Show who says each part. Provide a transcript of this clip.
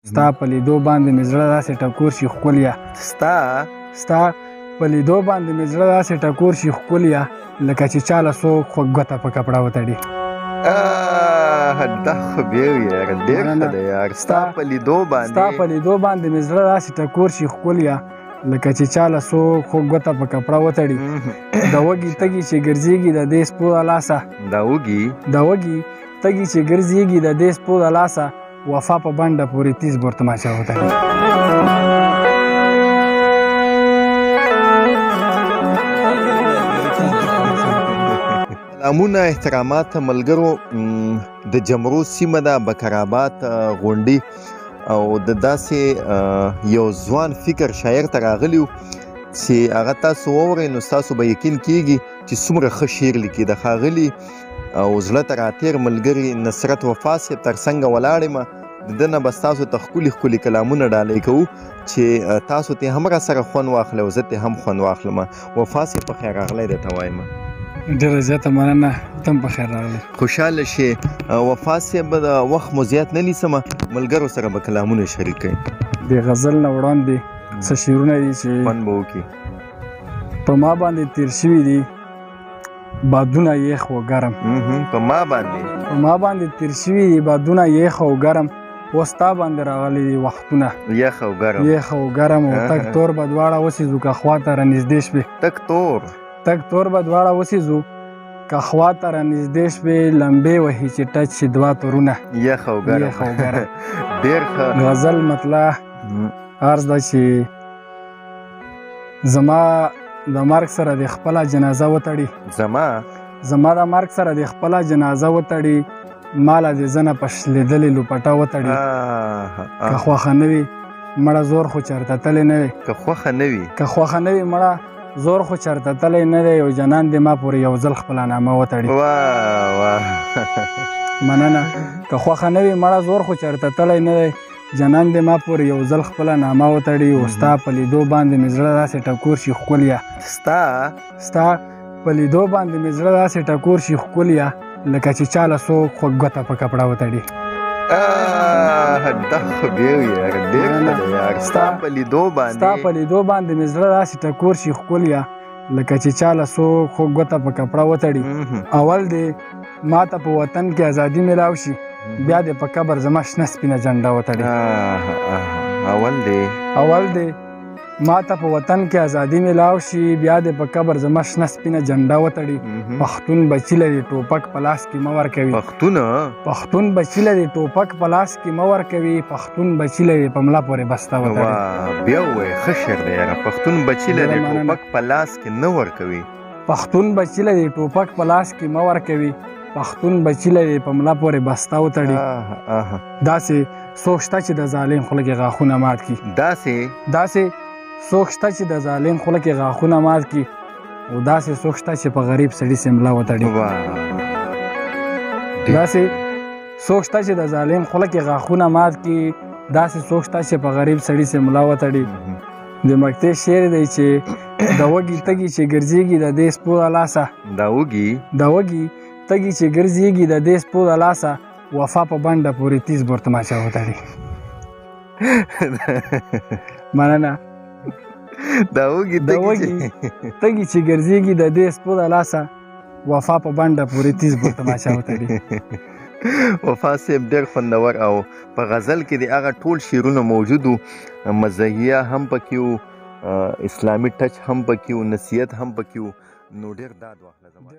Speaker 1: ستا په لیدو باندې مې زړه داسې ټکور شي ښکليه ستا په لیدو باندې مې زړه داسې ټکور شي ښکليه لکه چې چا له څوک خوږ ګوته په کپړه وتړي.
Speaker 2: دا خو بیا یاره ډېر ښه دی یار. ستا په لیدو
Speaker 1: باندې مې زړه داسې ټکور شي ښکليه لکه چې چا له څوک خوږ ګوته په کپړه وتړي. د وږي تږي چې ګرځېږي د دې سپو د لاسه
Speaker 2: د
Speaker 1: وږي تږي چې ګرځېږي د دې سپو د لاسه وفا په بنډه پورې تیز بور تماچا وتړي.
Speaker 2: سلامونه احترامات ملګرو. د جمرو سیمه ده بکرآباد غونډۍ او د داسې یو ځوان فکر شاعر ته راغلیو چې هغه تاسو واورئ نو ستاسو به یقین کیږي چې څومره ښه شعر لیکي. د ښاغلي او زړه ته راتېر ملګري نصرت وفا صاحب تر څنګه ولاړ یم. د ده نه به ستاسو ته ښکلي کلامونه ډالۍ کوو چې تاسو ته هم راسره خوند واخلئ او زه ته هم خوند واخلم. وفا صاحب په خیر راغلی درته وایم.
Speaker 1: ډېره زیاته مننه، ته هم په خیر راغلی.
Speaker 2: خوشحاله شې. وفا صاحب د وخت مو زیات نه نیسمه، ملګرو سره به کلامونه شریک کړئ.
Speaker 1: د غزل نه وړاندې څه شعرونه دي چې
Speaker 2: خوند به وکړي.
Speaker 1: په ما باندې تیر شوي دي بادونه یخ و ګرم.
Speaker 2: په ما باندې
Speaker 1: تیر شوي دي بادونه یخ او ګرم. اوس تا باندې راغلي دي وختونه
Speaker 2: یخ او ګرم
Speaker 1: او تک تور به دواړه وسېځو که خوا ته رانږدې شوې. تک تور به دواړه وسېځو که خوا ته رانږدې شوې. لمبې وهي چې ټچ شي دوه تورونه
Speaker 2: یخ او ګرم. ډېر ښه.
Speaker 1: غزل مطلع عرض ده چې زما د مرګ سره د خپله جنازه وتړي. زما د مرګ سره د خپله جنازه وتړي. ماله د زنه په شلېدلې لوپټه وتړي. که خوښه نه وي مړه زور خو چېرته تللی نه دی. که خوښه نه وي مړه زور خو چېرته تللی نه دی. یو جنان دې ما پورې یو ځل خپله نامه وتړي. مننه. که خوښه نه وي مړه زور خو چېرته تللی نه دی. جنان دې ما پورې یو ځل خپله نامه وتړي. او ستا په لیدو باندې مې زړه داسې ټکور شي ښکليه. ستا په لیدو باندې مې زړه داسې ټکور شي ښکليه لکه چې چا له څوک خوږ ګوته په کپړه وتړي.
Speaker 2: دا خو بیا یاره ډېر ښه دی یار. ستا په لیدو
Speaker 1: باندې مې زړه داسې ټکور شي ښکليه لکه چې چا له څوک خوږ ګوته په کپړه وتړي. اول دې ما ته په وطن کې ازادي میلاو شي، بیا دې په قبر زما شنه سپینه جنډه وتړي. اول دې ما ته په وطن کې ازادي میلاو شي، بیا دې په قبر زما شنه سپینه جنډه وتړي. پښتون بچي لري ټوپک په لاس کې مه ورکوي. پښتون بچي لري ټوپک په لاس کې مه ورکوي. پښتون بچي لري په ملا پورې بسته وتړي.
Speaker 2: بیا ووایه ښه شعر دی یاره. پښتون بچي لري ټوپک په لاس کې نه ورکوي.
Speaker 1: پښتون بچي لري ټوپک په لاس کې مه ورکوي. پښتون بچي لري په ملا پورې بسته وتړي. داسې څوک شته چې د ظالم خوله کې غاښونه مات کړي. داسې څوک شته چې د ظالم خوله کې غاښونه مات کړي. او داسې څوک شته چې په غریب سړي سې ملا وتړي. داسې څوک شته چې د ظالم خوله کې غاښونه مات کړي. داسې څوک شته چې په غریب سړي سې ملا وتړي. د مکتې شعر دی چې د وږي تږي چې ګرځېږي د دې سپو د لاسه د وږي تږي چې ګرځېږي د دې سپو د لاسه وفا په بنډه پورې تیز بور تماچا وتړي. مننه.
Speaker 2: د وږي
Speaker 1: تږي چې ګرځېږي د دې سپو د لاسه وفا په بنډه پورې تیز بور تماچا وتړي.
Speaker 2: وفا صاحب ډېر خوندور او په غزل کې د هغه ټول شعرونه موجود وو. مزاحیه هم پکې وو، اسلامي ټچ هم پکې وو، نصیحت هم پکې وو. نو ډېر داد واخله زما.